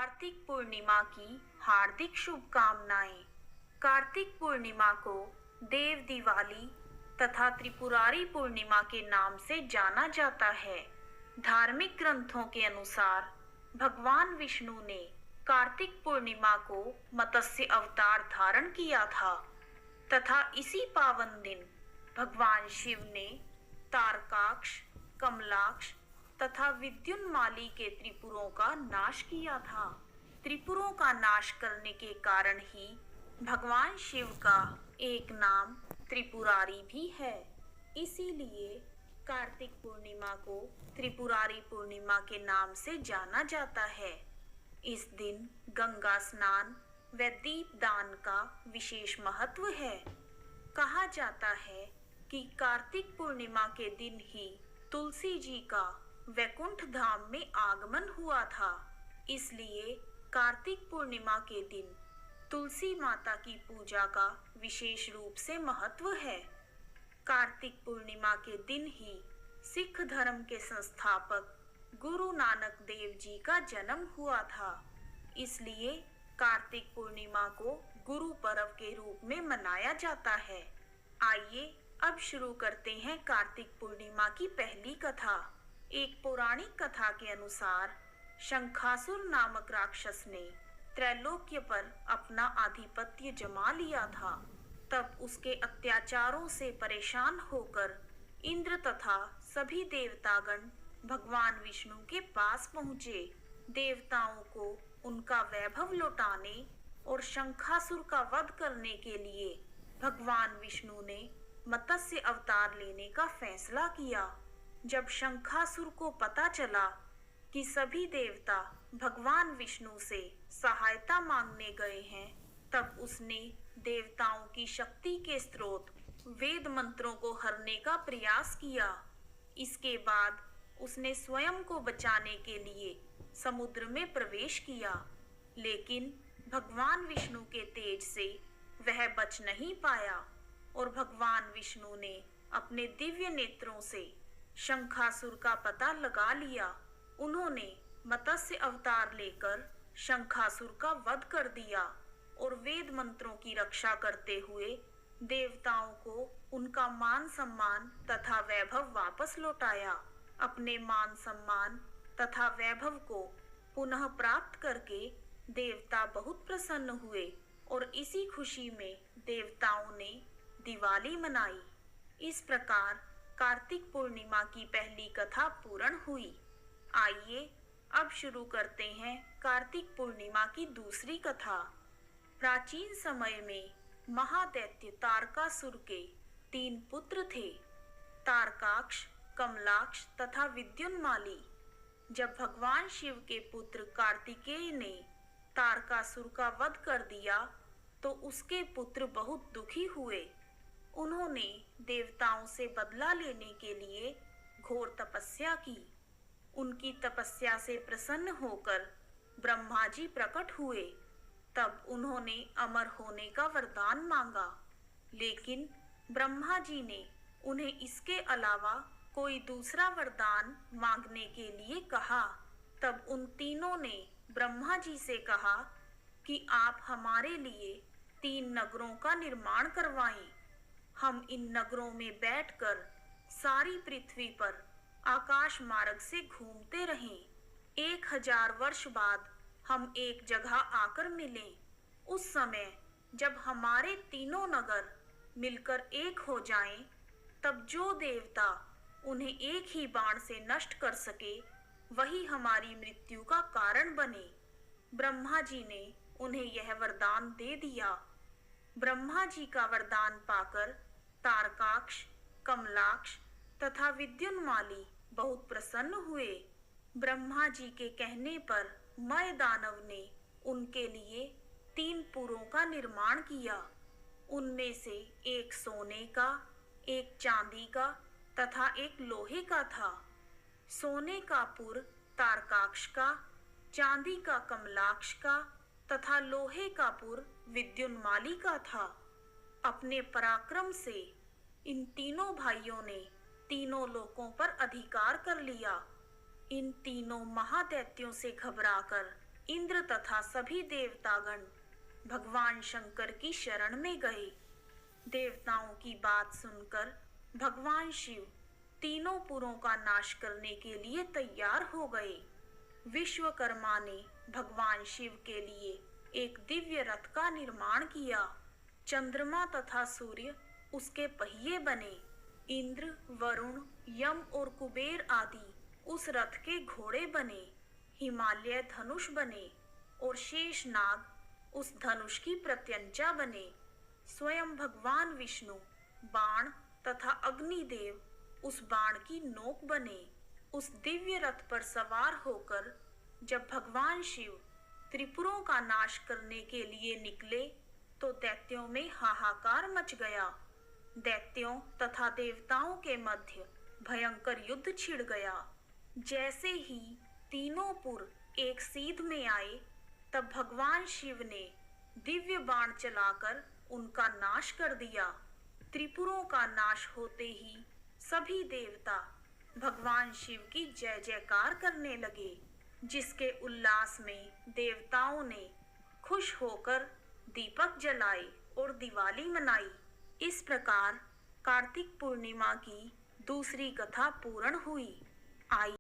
कार्तिक पूर्णिमा की हार्दिक शुभकामनाएं। कार्तिक पूर्णिमा को देव दिवाली तथा त्रिपुरारी पूर्णिमा के नाम से जाना जाता है। धार्मिक ग्रंथों के अनुसार भगवान विष्णु ने कार्तिक पूर्णिमा को मत्स्य अवतार धारण किया था तथा इसी पावन दिन भगवान शिव ने तारकाक्ष, कमलाक्ष तथा विद्युन्माली के त्रिपुरों का नाश किया था। त्रिपुरों का नाश करने के कारण ही भगवान शिव का एक नाम त्रिपुरारी भी है। इसीलिए कार्तिक पूर्णिमा को त्रिपुरारी पूर्णिमा के नाम से जाना जाता है। इस दिन गंगा स्नान व दीपदान का विशेष महत्व है। कहा जाता है कि कार्तिक पूर्णिमा के दिन ही तुलसी जी का वैकुंठ धाम में आगमन हुआ था। इसलिए कार्तिक पूर्णिमा के दिन तुलसी माता की पूजा का विशेष रूप से महत्व है। कार्तिक पूर्णिमा के दिन ही सिख धर्म के संस्थापक गुरु नानक देव जी का जन्म हुआ था। इसलिए कार्तिक पूर्णिमा को गुरु पर्व के रूप में मनाया जाता है। आइए अब शुरू करते हैं कार्तिक पूर्णिमा की पहली कथा। एक पौराणिक कथा के अनुसार शंखासुर नामक राक्षस ने त्रैलोक्य पर अपना आधिपत्य जमा लिया था। तब उसके अत्याचारों से परेशान होकर इंद्र तथा सभी देवतागण भगवान विष्णु के पास पहुँचे। देवताओं को उनका वैभव लौटाने और शंखासुर का वध करने के लिए भगवान विष्णु ने मत्स्य अवतार लेने का फैसला किया। जब शंखासुर को पता चला कि सभी देवता भगवान विष्णु से सहायता मांगने गए हैं, तब उसने देवताओं की शक्ति के स्रोत वेद मंत्रों को हरने का प्रयास किया। इसके बाद उसने स्वयं को बचाने के लिए समुद्र में प्रवेश किया, लेकिन भगवान विष्णु के तेज से वह बच नहीं पाया और भगवान विष्णु ने अपने दिव्य नेत्रों से शंखासुर का पता लगा लिया। उन्होंने मत्स्य अवतार लेकर शंखासुर का वध कर दिया और वेद मंत्रों की रक्षा करते हुए देवताओं को उनका मान सम्मान तथा वैभव वापस लौटाया। अपने मान सम्मान तथा वैभव को पुनः प्राप्त करके देवता बहुत प्रसन्न हुए और इसी खुशी में देवताओं ने दिवाली मनाई। इस प्रकार कार्तिक पूर्णिमा की पहली कथा पूर्ण हुई। आइए अब शुरू करते हैं कार्तिक पूर्णिमा की दूसरी कथा। प्राचीन समय में महादैत्य तारकासुर के 3 पुत्र थे, तारकाक्ष, कमलाक्ष तथा विद्युन्माली। जब भगवान शिव के पुत्र कार्तिकेय ने तारकासुर का वध कर दिया तो उसके पुत्र बहुत दुखी हुए। उन्होंने देवताओं से बदला लेने के लिए घोर तपस्या की। उनकी तपस्या से प्रसन्न होकर ब्रह्मा जी प्रकट हुए। तब उन्होंने अमर होने का वरदान मांगा, लेकिन ब्रह्मा जी ने उन्हें इसके अलावा कोई दूसरा वरदान मांगने के लिए कहा। तब उन तीनों ने ब्रह्मा जी से कहा कि आप हमारे लिए 3 नगरों का निर्माण करवाएं। हम इन नगरों में बैठकर सारी पृथ्वी पर आकाश मार्ग से घूमते रहें। 1000 वर्ष बाद हम एक जगह आकर मिलें। उस समय जब हमारे तीनों नगर मिलकर एक हो जाएं, तब जो देवता उन्हें एक ही बाण से नष्ट कर सके वही हमारी मृत्यु का कारण बने। ब्रह्मा जी ने उन्हें यह वरदान दे दिया। ब्रह्मा जी का वरदान पाकर तारकाक्ष, कमलाक्ष तथा विद्युन्माली बहुत प्रसन्न हुए। ब्रह्मा जी के कहने पर मय दानव ने उनके लिए 3 पुरों का निर्माण किया। उनमें से एक सोने का, एक चांदी का तथा एक लोहे का था। सोने का पुर तारकाक्ष का, चांदी का कमलाक्ष का तथा लोहे का पुर विद्युन्माली का था। अपने पराक्रम से इन तीनों भाइयों ने तीनों लोकों पर अधिकार कर लिया। इन तीनों महादैत्यों से घबराकर इंद्र तथा सभी देवतागण भगवान शंकर की शरण में गए। देवताओं की बात सुनकर भगवान शिव तीनों पुरों का नाश करने के लिए तैयार हो गए। विश्वकर्मा ने भगवान शिव के लिए एक दिव्य रथ का निर्माण किया। चंद्रमा तथा सूर्य उसके पहिए बने। इंद्र, वरुण, यम और कुबेर आदि उस रथ के घोड़े बने। हिमालय धनुष बने और शेष नाग उस धनुष की प्रत्यंचा बने। स्वयं भगवान विष्णु बाण तथा अग्निदेव उस बाण की नोक बने। उस दिव्य रथ पर सवार होकर जब भगवान शिव त्रिपुरों का नाश करने के लिए निकले तो दैत्यों में हाहाकार मच गया। दैत्यों तथा देवताओं के मध्य भयंकर युद्ध छिड़ गया। जैसे ही तीनों पुर एक सीध में आए तब भगवान शिव ने दिव्य बाण चलाकर उनका नाश कर दिया। त्रिपुरों का नाश होते ही सभी देवता भगवान शिव की जय जयकार करने लगे, जिसके उल्लास में देवताओं ने खुश होकर दीपक जलाए और दिवाली मनाई। इस प्रकार कार्तिक पूर्णिमा की दूसरी कथा पूर्ण हुई। आई